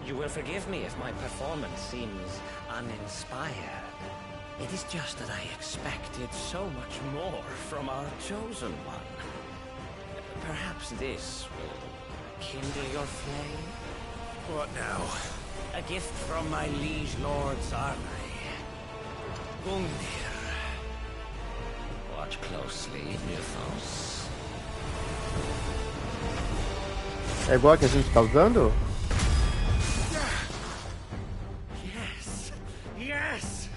[SPEAKER 13] You will forgive me if my performance seems uninspired. It is just that I expected so much more from our chosen one. Perhaps this will kindle your flame?
[SPEAKER 12] What now?
[SPEAKER 13] A gift from my liege lord's armory. Gungnir. Watch closely, Mythos.
[SPEAKER 1] É igual a que a gente tá usando?
[SPEAKER 13] Yes! Yes!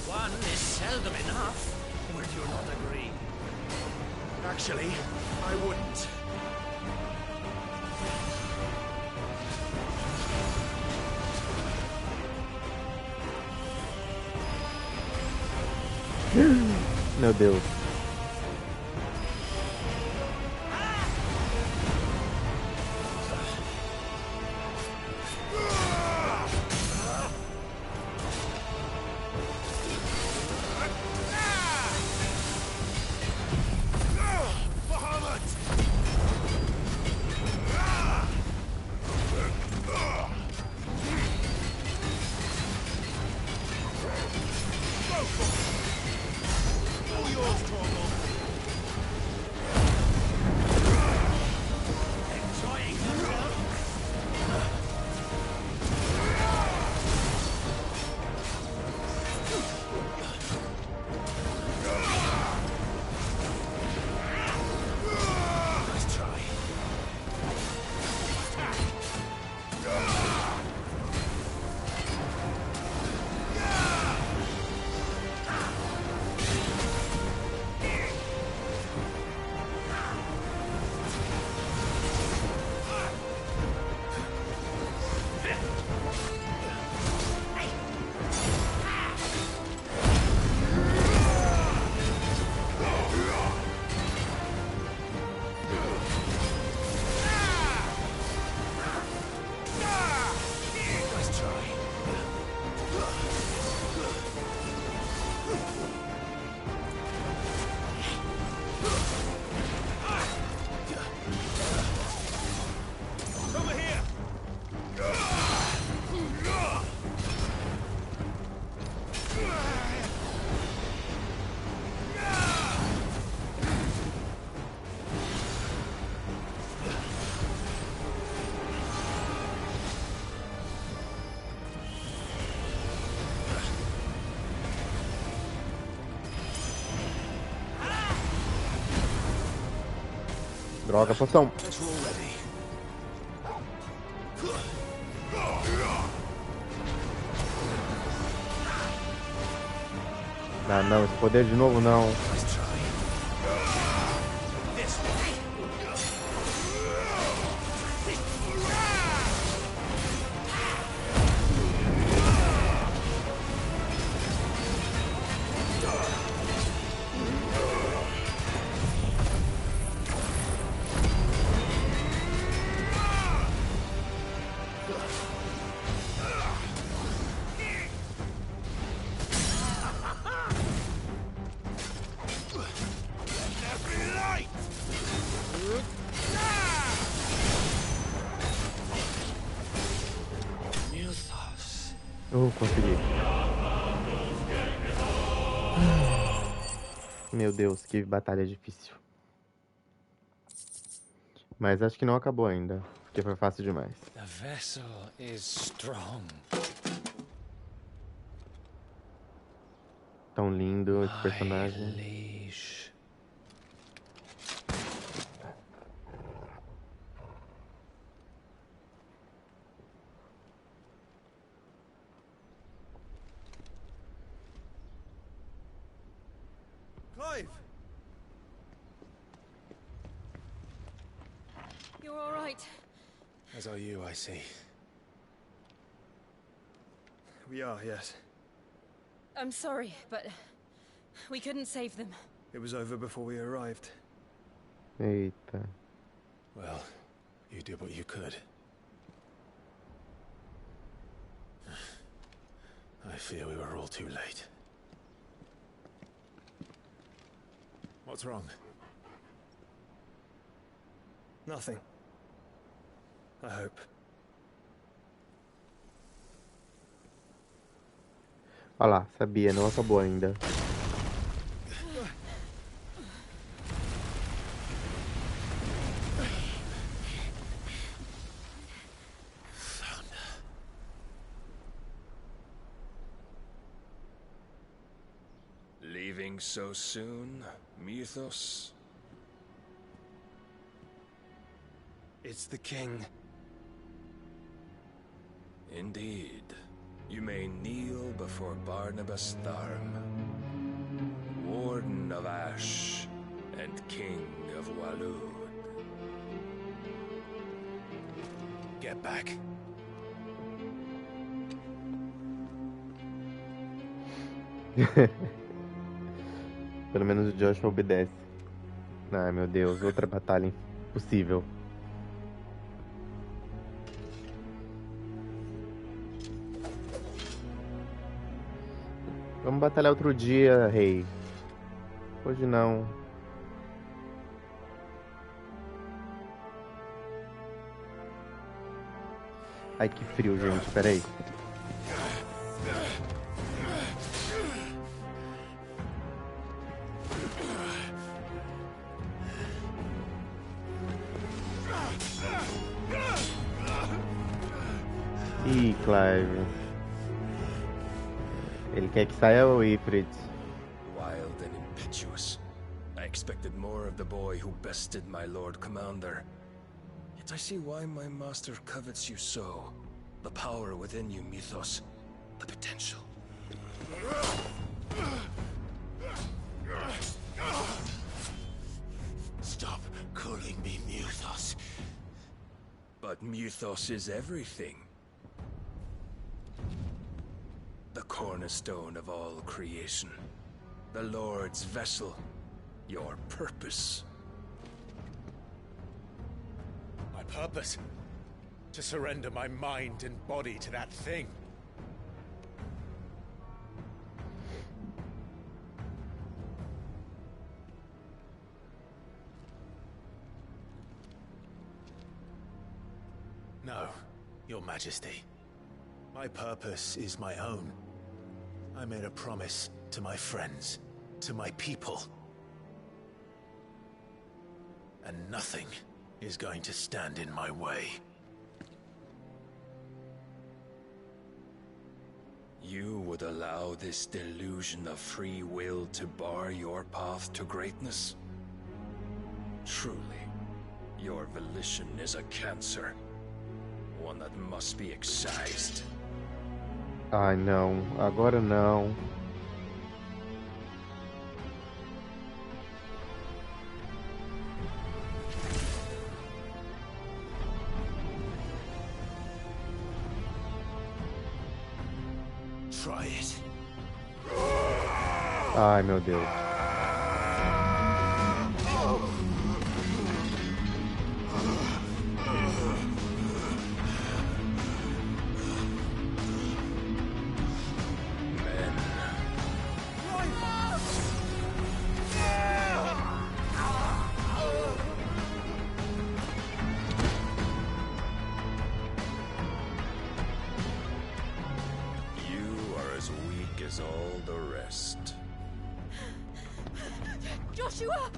[SPEAKER 13] One is seldom enough. Would you not agree?
[SPEAKER 12] Actually, I wouldn't.
[SPEAKER 1] Meu Deus. Droga, poção. Ah, não, esse poder de novo não. Consegui. Meu Deus, que batalha difícil. Mas acho que não acabou ainda, porque foi fácil demais.
[SPEAKER 13] The vessel is strong.
[SPEAKER 1] Tão lindo esse personagem.
[SPEAKER 13] Liege.
[SPEAKER 12] Clive!
[SPEAKER 6] You're all right.
[SPEAKER 2] As are you, I see.
[SPEAKER 5] We are, yes.
[SPEAKER 6] I'm sorry, but we couldn't save them.
[SPEAKER 5] It was over before we arrived.
[SPEAKER 1] Eita.
[SPEAKER 2] Well, you did what you could. I fear we were all too late. What's wrong?
[SPEAKER 5] Nothing. I hope.
[SPEAKER 1] Olha lá, sabia, não acabou ainda.
[SPEAKER 14] Leaving so soon, Mythos?
[SPEAKER 5] It's the king.
[SPEAKER 14] Indeed. You may kneel before Barnabas Tharm, Warden of Ash and King of Walud.
[SPEAKER 2] Get back.
[SPEAKER 1] Pelo menos o Joshua obedece. Ai, meu Deus, outra batalha impossível. Vamos batalhar outro dia, rei. Hoje não. Ai, que frio, gente. Peraí. Ih, Clive. Ele quer que saia o Ifrit.
[SPEAKER 14] Wild and impetuous. I expected more of the boy who bested my Lord Commander. Yet I see why my master covets you so. The power within you, Mythos. The potential.
[SPEAKER 2] Stop calling me Mythos.
[SPEAKER 14] But Mythos is everything. The cornerstone of all creation. The Lord's vessel. Your purpose.
[SPEAKER 2] My purpose? To surrender my mind and body to that thing. No, Your Majesty. My purpose is my own. I made a promise to my friends, to my people. And nothing is going to stand in my way.
[SPEAKER 14] You would allow this delusion of free will to bar your path to greatness? Truly, your volition is a cancer. One that must be excised.
[SPEAKER 1] Ai, não. Agora não.
[SPEAKER 3] Try it.
[SPEAKER 1] Ai, meu Deus.
[SPEAKER 14] You are as weak as all the rest.
[SPEAKER 17] Joshua!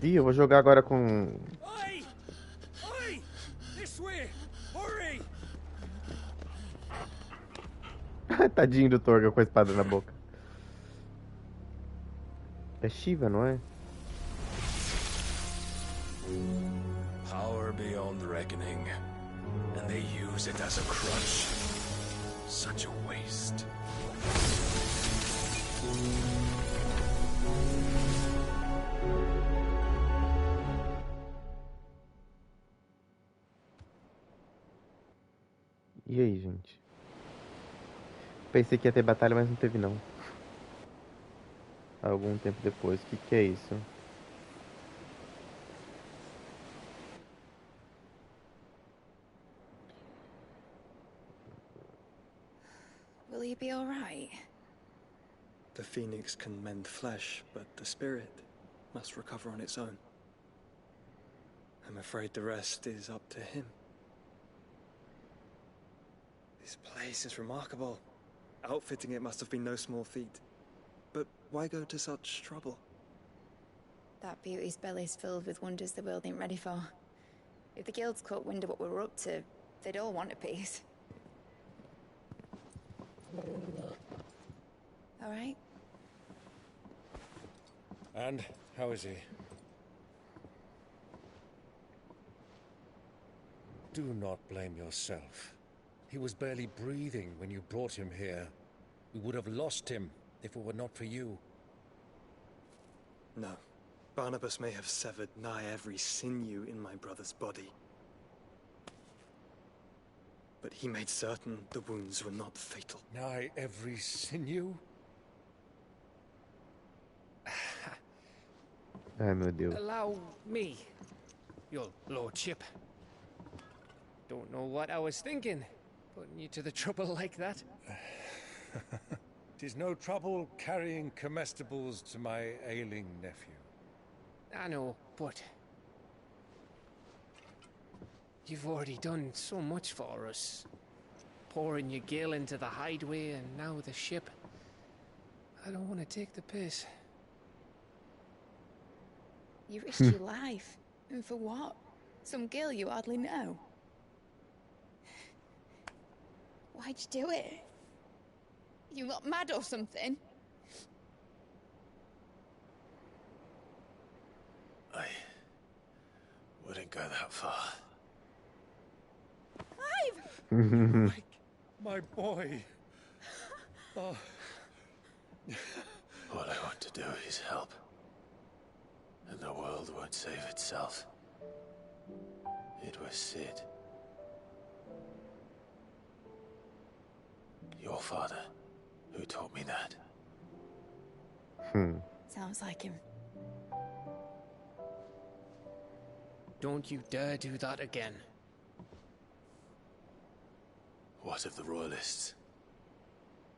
[SPEAKER 1] Ih, eu vou jogar agora com...
[SPEAKER 3] Oi! Oi! This way! Hurry!
[SPEAKER 1] Tadinho do Torga com a espada na boca. É Shiva, não é?
[SPEAKER 14] Power beyond reckoning. And they use it as a crutch. Such a waste.
[SPEAKER 1] E aí, gente? Pensei que ia ter batalha, mas não teve não. Algum tempo depois. O que é isso?
[SPEAKER 17] Will you be alright?
[SPEAKER 5] The phoenix can mend flesh, but the spirit must recover on its own. I'm afraid the rest is up to him. This place is remarkable. Outfitting it must have been no small feat. But why go to such trouble?
[SPEAKER 17] That beauty's belly's filled with wonders the world ain't ready for. If the guilds caught wind of what we were up to, they'd all want a piece. All right?
[SPEAKER 10] And how is he? Do not blame yourself. He was barely breathing when you brought him here. We would have lost him if it were not for you.
[SPEAKER 5] No. Barnabas may have severed nigh every sinew in my brother's body. But he made certain the wounds were not fatal.
[SPEAKER 10] Nigh every sinew?
[SPEAKER 1] Ai, meu Deus.
[SPEAKER 16] Allow me, your lordship. Don't know what I was thinking, putting you to the trouble like that.
[SPEAKER 10] 'Tis no trouble carrying comestibles to my ailing nephew.
[SPEAKER 16] I know, but you've already done so much for us. Pouring your gil into the hideaway and now the ship. I don't want to take the piss.
[SPEAKER 17] You risked your life. And for what? Some girl you hardly know. Why'd you do it? You lot mad or something?
[SPEAKER 2] I wouldn't go that far.
[SPEAKER 17] Clive!
[SPEAKER 10] My boy. Oh.
[SPEAKER 2] All I want to do is help. And the world won't save itself. It was Sid. Your father, who taught me that.
[SPEAKER 17] Sounds like him.
[SPEAKER 16] Don't you dare do that again.
[SPEAKER 2] What of the royalists?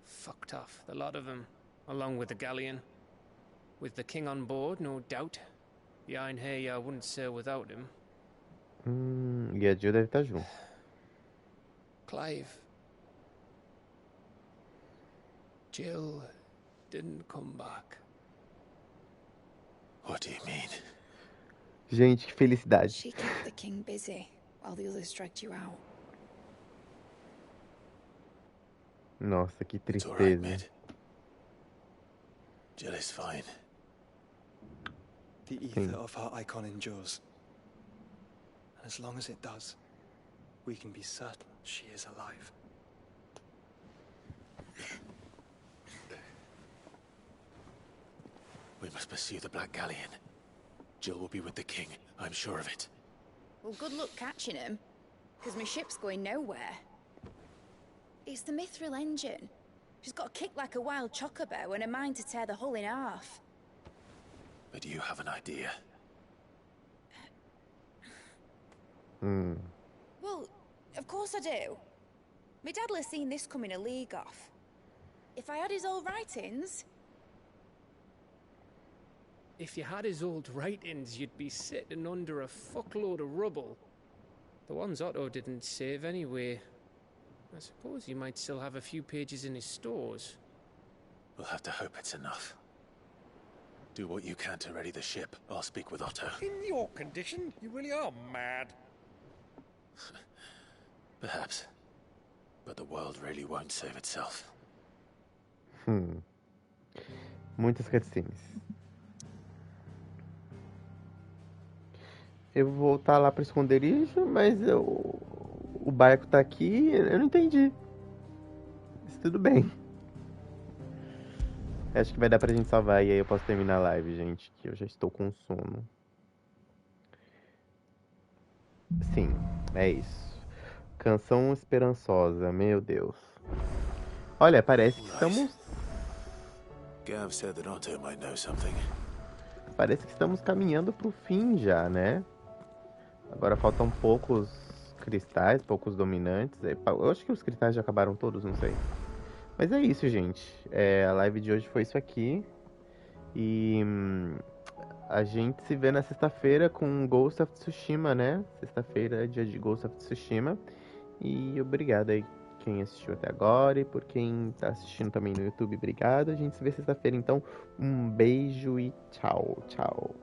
[SPEAKER 16] Fucked off, the lot of them, along with the galleon. With the king on board, no doubt. The Iron Hair wouldn't sail without him.
[SPEAKER 1] E a Jill deve estar junto.
[SPEAKER 16] Clive. Jill didn't come back.
[SPEAKER 2] What do you mean?
[SPEAKER 1] Gente, que felicidade.
[SPEAKER 17] She kept the king busy while the others dragged you out.
[SPEAKER 1] Nossa, que
[SPEAKER 2] It's all right,
[SPEAKER 1] tristeza.
[SPEAKER 2] Mid. Jill is fine.
[SPEAKER 5] The ether of her icon endures. And as long as it does, we can be certain she is alive.
[SPEAKER 2] We must pursue the Black Galleon. Jill will be with the king, I'm sure of it.
[SPEAKER 17] Well, good luck catching him, because my ship's going nowhere. It's the Mithril engine. She's got a kick like a wild chocobo and a mind to tear the hull in half.
[SPEAKER 2] But you have an idea.
[SPEAKER 17] Well, of course I do. My dad'll have seen this coming a league off. If I had his old writings...
[SPEAKER 16] If you had his old writings, you'd be sitting under a fuckload of rubble. The ones Otto didn't save anyway. I suppose he might still have a few pages in his stores.
[SPEAKER 2] We'll have to hope it's enough. Do what you can to ready the ship. I'll speak with Otto.
[SPEAKER 18] In your condition, you really are mad.
[SPEAKER 2] Perhaps. But the world really won't save itself.
[SPEAKER 1] Muitas cutscenes. Eu vou voltar lá pro esconderijo, mas o barco tá aqui, eu não entendi. Mas tudo bem. Acho que vai dar pra gente salvar e aí eu posso terminar a live, gente, que eu já estou com sono. Sim, é isso. Canção esperançosa, meu Deus. Olha, parece que estamos...
[SPEAKER 2] Gav said that Otto might know something.
[SPEAKER 1] Parece que estamos caminhando pro fim já, né? Agora faltam poucos cristais, poucos dominantes. Eu acho que os cristais já acabaram todos, não sei. Mas é isso, gente. A live de hoje foi isso aqui. E a gente se vê na sexta-feira com Ghost of Tsushima, né? Sexta-feira é dia de Ghost of Tsushima. E obrigado aí quem assistiu até agora. E por quem tá assistindo também no YouTube, obrigado. A gente se vê sexta-feira, então. Um beijo e tchau, tchau.